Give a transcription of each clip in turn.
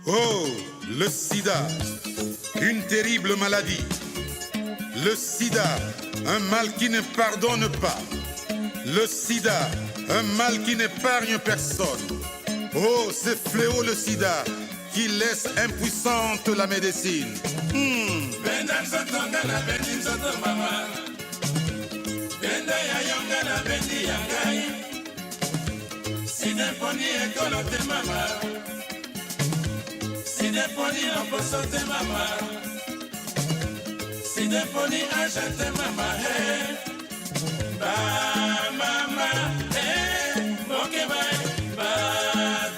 Oh, le sida, une terrible maladie. Le sida, un mal qui ne pardonne pas. Le sida, un mal qui n'épargne personne. Oh, ce fléau, le sida, qui laisse impuissante la médecine. Sideponi loposo te mama, sideponi aja te mama, hey, ba mama, hey, moke bae, ba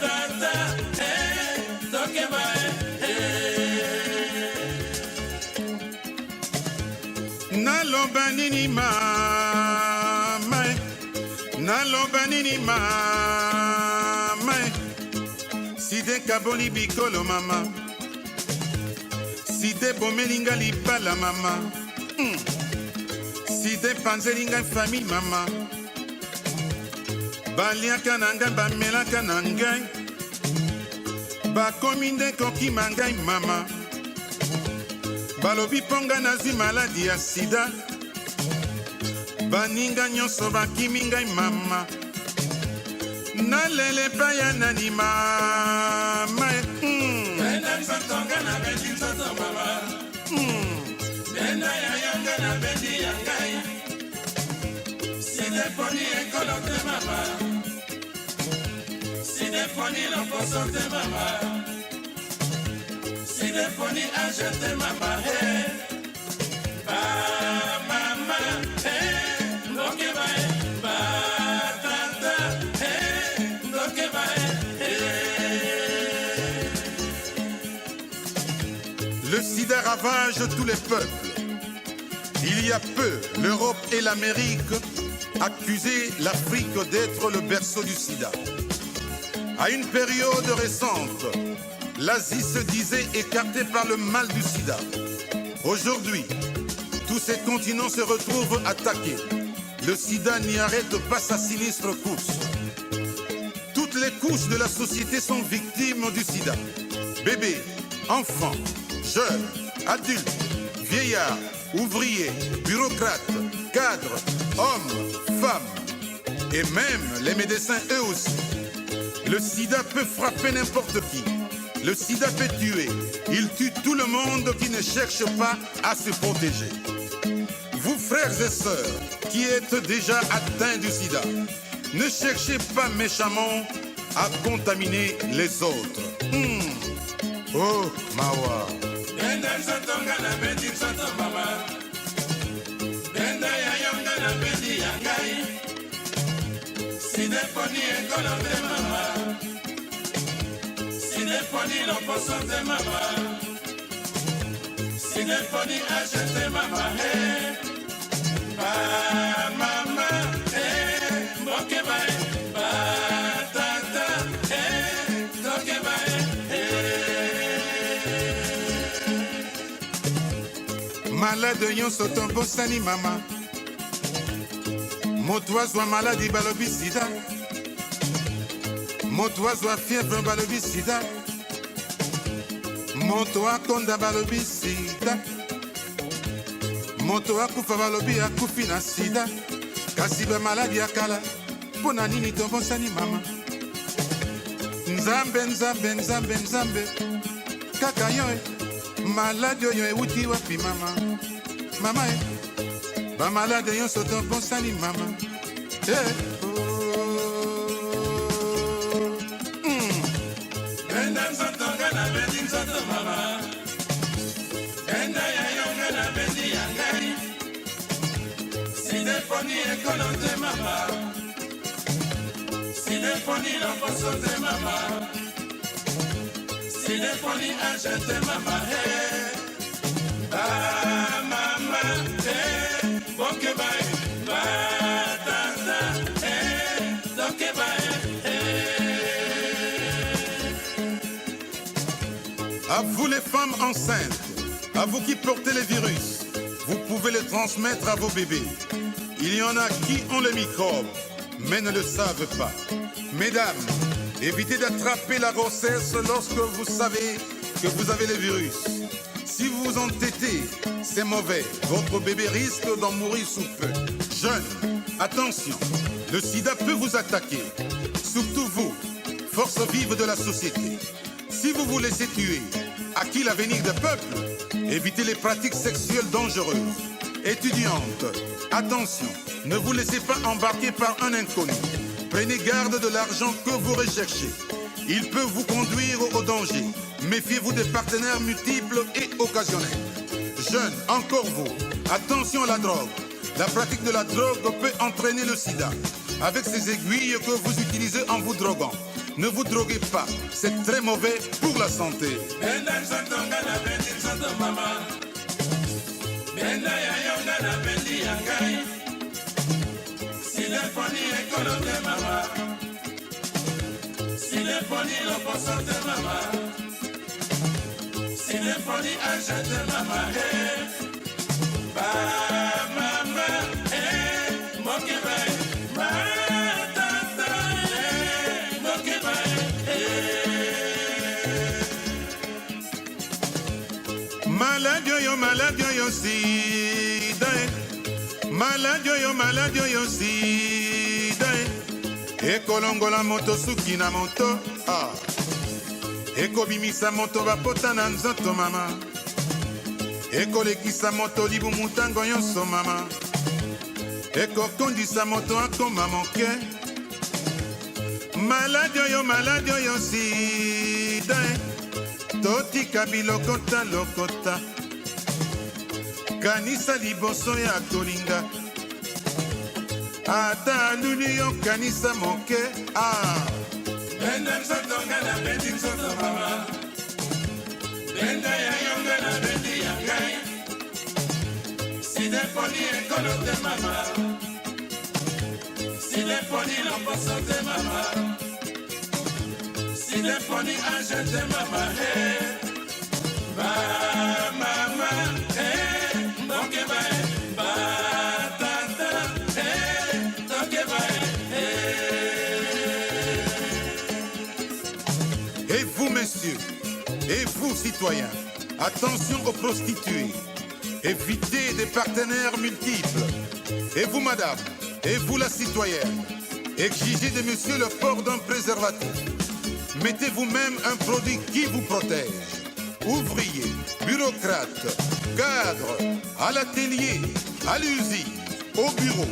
tata, hey, toke bae, hey. Naloba nini mama, naloba nini mama. Side kaboli bikolo mama, side bomelinga lipala mama, side panzelinga famille mama, baliaka na ngai bamelaka na ngai, bakomi nde kokima ngai mama, balobi mponga nazwi maladi ya sida, baninga nyonso bakimi ngai mama. Nalele pa ya nani mama. Benda nzotonga na bendi nzoto mama. Benda ya yanga na bendi yangai. Sideponi ekolo te mama. Sideponi loposo te mama. Sideponi age te mama. Hey, ba mama. Hey, loke bae, ba. Le sida ravage tous les peuples. Il y a peu, l'Europe et l'Amérique accusaient l'Afrique d'être le berceau du sida. À une période récente, l'Asie se disait écartée par le mal du sida. Aujourd'hui, tous ces continents se retrouvent attaqués. Le sida n'y arrête pas sa sinistre course. Toutes les couches de la société sont victimes du sida. Bébés, enfants, jeunes, adultes, vieillards, ouvriers, bureaucrates, cadres, hommes, femmes et même les médecins eux aussi. Le sida peut frapper n'importe qui. Le sida peut tuer. Il tue tout le monde qui ne cherche pas à se protéger. Vous frères et sœurs qui êtes déjà atteints du sida, ne cherchez pas méchamment à contaminer les autres. Oh, Mawa. Benda nzotonga na bendi nzoto mama. Benda ya yonga na bendi yangai. Sideponi ekolo te mama. Sideponi loposo te mama. Sideponi age te mama. Hey, ba mama. Hey, moke bae, ba tata. Hey, toke bae. Malade nyonso tombosani mama. Moto azwa maladi balobi sida. Moto azwa fièvre balobi sida. Moto akonda balobi sida. Moto akufa balobi akufi na sida. Kasi ba maladi akala. Pona nini tombosani mama. Nzambe nzambe nzambe nzambe. Kaka yo malade oyo ewuti wapi mama. Mama ba malade nyonso tombosani mama. Benda nzotonga na bendi nzoto mama. Benda ya yonga na bendi yangai. Sideponi ekolo te mama. Sideponi loposo te mama. Sideponi age te mama. Hey, ba mama. Hey, boke bae, ba tata. Hey, toke bae. À vous les femmes enceintes, à vous qui portez les virus, vous pouvez le transmettre à vos bébés. Il y en a qui ont le microbe, mais ne le savent pas. Mesdames, évitez d'attraper la grossesse lorsque vous savez que vous avez le virus. Si vous vous entêtez, c'est mauvais. Votre bébé risque d'en mourir sous peu. Jeunes, attention, le sida peut vous attaquer. Surtout vous, force vive de la société. Si vous vous laissez tuer, à qui l'avenir des peuples? Évitez les pratiques sexuelles dangereuses. Étudiantes, attention, ne vous laissez pas embarquer par un inconnu. Prenez garde de l'argent que vous recherchez. Il peut vous conduire au danger. Méfiez-vous des partenaires multiples et occasionnels. Jeunes, encore vous, attention à la drogue. La pratique de la drogue peut entraîner le sida. Avec ces aiguilles que vous utilisez en vous droguant. Ne vous droguez pas, c'est très mauvais pour la santé. Malade yo sida, malade yo sida. Ekolongola moto suki na moto, ekobimisa moto bapota na nzoto mama. Ekolekisa moto libu mutango yonso mama. Ekokondisa moto akoma moke. Malade yo sida. Totika bilokota lokota. Kanisa liboso ya kolinga. Ata luli yo kanisa moke. Benda nzoto ngana bendi nzoto mama. Benda ya yonga na bendi ya ngai. Side poni ekolo te mama. Side poni loposo te mama. Side poni anje te mama. Ba mama. Toke bae. Ba tata. Toke bae. Et vous, messieurs, et vous, citoyens, attention aux prostituées. Évitez des partenaires multiples. Et vous, madame, et vous, la citoyenne, exigez de monsieur le port d'un préservatif. Mettez vous-même un produit qui vous protège. Ouvriers, bureaucrates, cadres, à l'atelier, à l'usine, au bureau,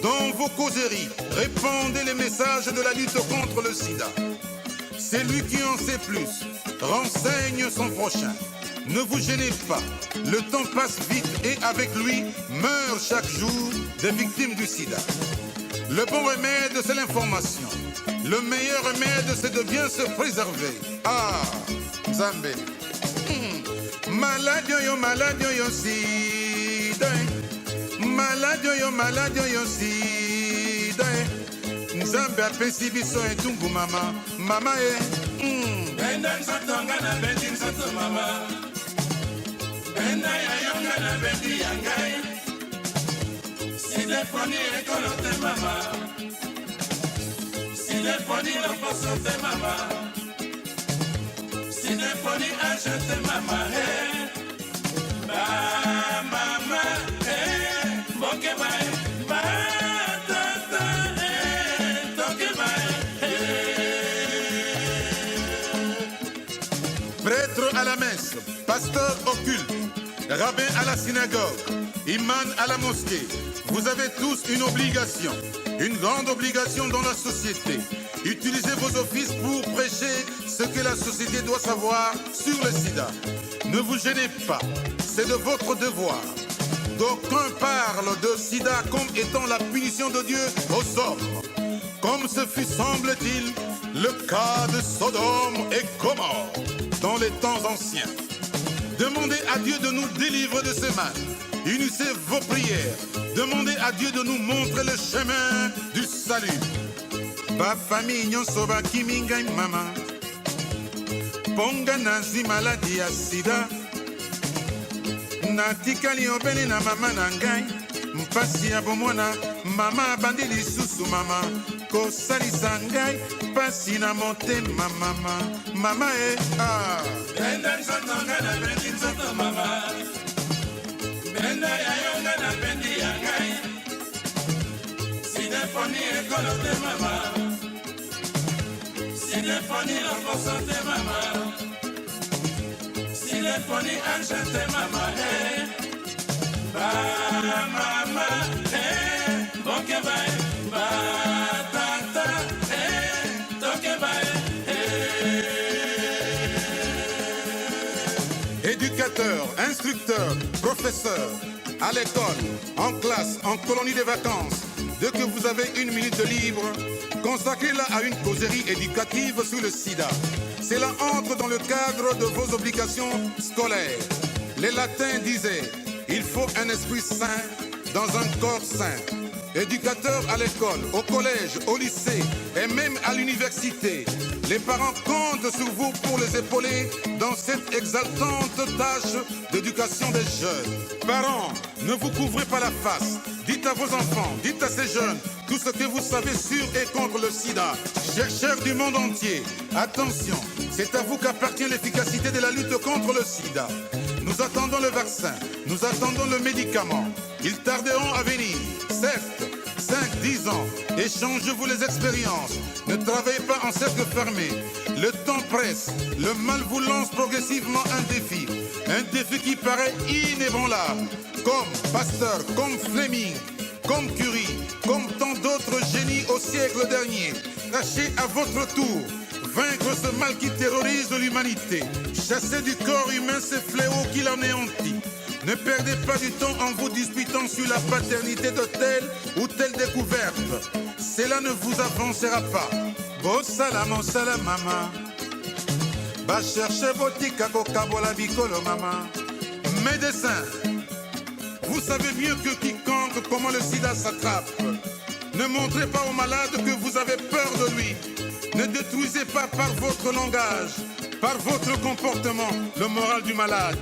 dans vos causeries, répandez les messages de la lutte contre le sida. Celui qui en sait plus renseigne son prochain. Ne vous gênez pas, le temps passe vite et avec lui meurent chaque jour des victimes du sida. Le bon remède, c'est l'information. Le meilleur remède, c'est de bien se préserver. Zambé. Malade yo sida. Malade yo sida. Nzambe apesi biso etungu mama. Mama Benda nzoto ngana bendi nzoto mama. Benda ya yonga na bendi ya ngai. Side poni ekolo te mama. Side poni loposo te mama. Side poni anje te mama. Ba mama. Moke bae. Ba tata. Toke bae. Prêtre à la messe, pasteur au culte, rabbin à la synagogue, imam à la mosquée, vous avez tous une obligation, une grande obligation dans la société. Utilisez vos offices pour prêcher ce que la société doit savoir sur le sida. Ne vous gênez pas, c'est de votre devoir. D'aucuns parlent de sida comme étant la punition de Dieu aux hommes, comme ce fut, semble-t-il, le cas de Sodome et Gomorrhe dans les temps anciens. Demandez à Dieu de nous délivrer de ce mal. Unissez vos prières. Demandez à Dieu de nous montrer le chemin du salut. Ba famille nyonso bakiminga mama. Ponga nazi maladie ya sida. natikali obele na mama na ngai mpasi ya bomwana mama abandi lisusu mama kosalisa ngai pasi na motema mama benda nzoto nga na bendi nzoto mama benda ya yo nga na bendi ya ngai sinefoni ekolo te mama sinefoni loposo te mama sinefoni ange te mama ba mama boke bae ba tata toke bae Éducateur, instructeur, professeur, à l'école, en classe, en colonie de vacances, dès que vous avez une minute de libre, consacrez-la à une causerie éducative sur le sida. Cela entre dans le cadre de vos obligations scolaires. Les latins disaient, il faut un esprit sain dans un corps sain. Éducateur à l'école, au collège, au lycée et même à l'université, les parents comptent sur vous pour les épauler dans cette exaltante tâche d'éducation des jeunes. Parents, ne vous couvrez pas la face. Dites à vos enfants, dites à ces jeunes tout ce que vous savez sur et contre le sida. Chercheurs du monde entier, attention, c'est à vous qu'appartient l'efficacité de la lutte contre le sida. Nous attendons le vaccin, nous attendons le médicament. Ils tarderont à venir, certes, 5-10 ans. Échangez-vous les expériences. Ne travaillez pas en cercle fermé. Le temps presse. Le mal vous lance progressivement un défi. Un défi qui paraît inébranlable. Comme Pasteur, comme Fleming, comme Curie, comme tant d'autres génies au siècle dernier. Tâchez à votre tour vaincre ce mal qui terrorise l'humanité. Chassez du corps humain ces fléaux qui l'anéantit. Ne perdez pas du temps en vous disputant sur la paternité de telle ou telle découverte. Cela ne vous avancera pas. Bo salam, salam, mama. Ba cherchez botika kokabola bikolo, mama. Médecin, vous savez mieux que quiconque comment le sida s'attrape. Ne montrez pas au malade que vous avez peur de lui. Ne détruisez pas par votre langage, par votre comportement, le moral du malade.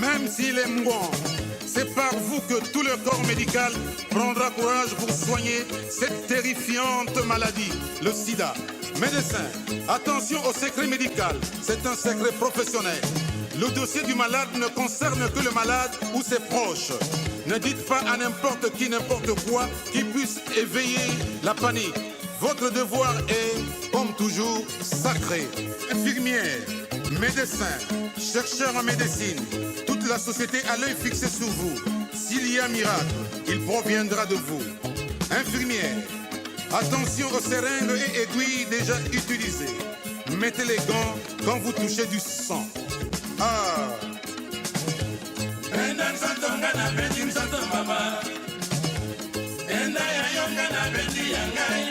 Même s'il est mourant, c'est par vous que tout le corps médical prendra courage pour soigner cette terrifiante maladie, le sida. Médecin, attention au secret médical, c'est un secret professionnel. Le dossier du malade ne concerne que le malade ou ses proches. Ne dites pas à n'importe qui, n'importe quoi qui puisse éveiller la panique. Votre devoir est, comme toujours, sacré. Infirmière, médecin, chercheur en médecine, toute la société a l'œil fixé sur vous. S'il y a miracle, il proviendra de vous. Infirmière, attention aux seringues et aiguilles déjà utilisées. Mettez les gants quand vous touchez du sang. Benda nzoto nga na bendi nzoto mama benda ya yo nga na bendi ya ngai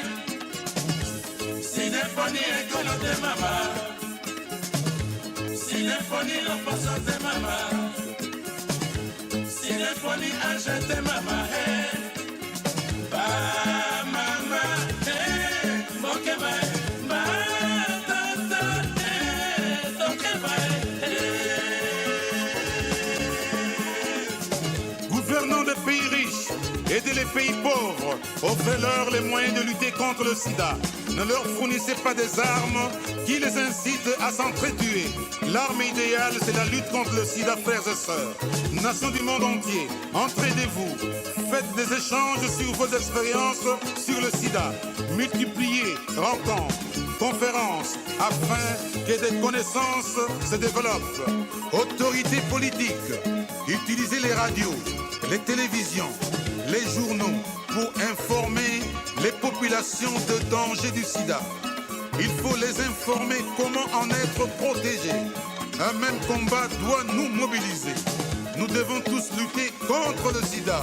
sinefoni ekolo te mama sinefoni loposo te mama sinefoni ange te mama ba mama boke bae ba tata toke bae. Gouvernants des pays riches, aidez les pays pauvres, offrez-leur les moyens de lutter contre le sida. Ne leur fournissez pas des armes qui les incitent à s'entretuer. L'arme idéale, c'est la lutte contre le sida, frères et sœurs. Nations du monde entier, entraidez-vous. Faites des échanges sur vos expériences sur le sida. Multipliez rencontres, conférences, afin que des connaissances se développent. Autorités politiques, utilisez les radios, les télévisions, les journaux pour informer les populations de danger du sida. Il faut les informer comment en être protégés. Un même combat doit nous mobiliser. Nous devons tous lutter contre le sida.